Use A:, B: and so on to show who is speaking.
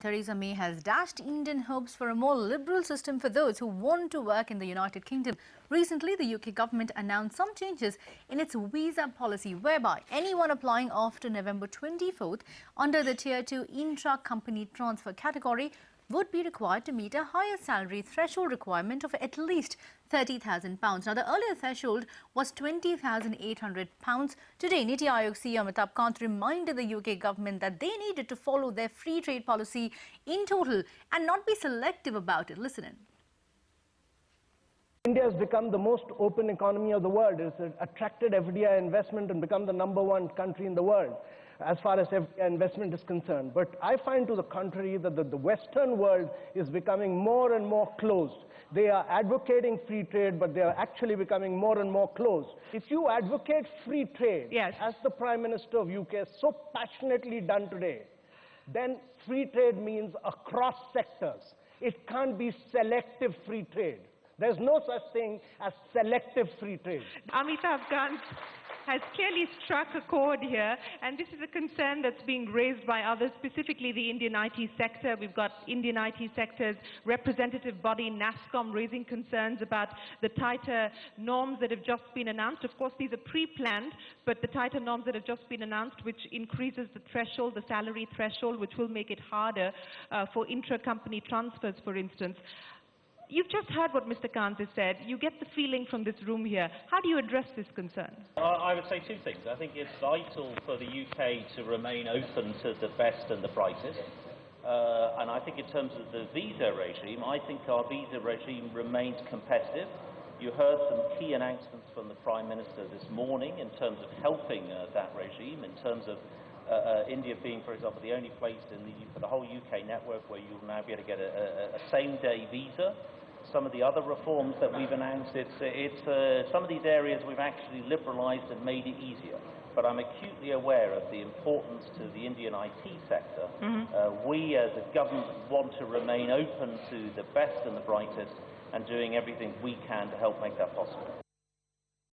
A: Theresa May has dashed Indian hopes for a more liberal system for those who want to work in the United Kingdom. Recently, the UK government announced some changes in its visa policy, whereby anyone applying after November 24th under the Tier 2 intra-company transfer category would be required to meet a higher salary threshold requirement of at least £30,000. Now, the earlier threshold was £20,800. Today, Niti Aayog CEO Amitabh Kant reminded the UK government that they needed to follow their free trade policy in total and not be selective about it. Listen in.
B: India has become the most open economy of the world. It's attracted FDI investment and become the #1 country in the world as far as FDI investment is concerned. But I find to the contrary that the Western world is becoming more and more closed. They are advocating free trade, but they are actually becoming more and more closed. If you advocate free trade,
C: yes, as
B: the Prime Minister of UK has so passionately done today, then free trade means across sectors. It can't be selective free trade. There's no such thing as selective free trade.
C: Amitabh Kant has clearly struck a chord here, and this is a concern that's being raised by others, specifically the Indian IT sector. We've got Indian IT sector's representative body, NASSCOM, raising concerns about the tighter norms that have just been announced. Of course, these are pre-planned, but the tighter norms that have just been announced, which increases the threshold, the salary threshold, which will make it harder for intra-company transfers, for instance. You've just heard what Mr. Kant has said. You get the feeling from this room here. How do you address this concern?
D: I would say two things. I think it's vital for the UK to remain open to the best and the brightest. And I think in terms of the visa regime, I think our visa regime remains competitive. You heard some key announcements from the Prime Minister this morning in terms of helping that regime, in terms of India being, for example, the only place for the whole UK network where you'll now be able to get a same-day visa. Some of the other reforms that we've announced, some of these areas we've actually liberalised and made it easier. But I'm acutely aware of the importance to the Indian IT sector. We as a government want to remain open to the best and the brightest and doing everything we can to help make that possible.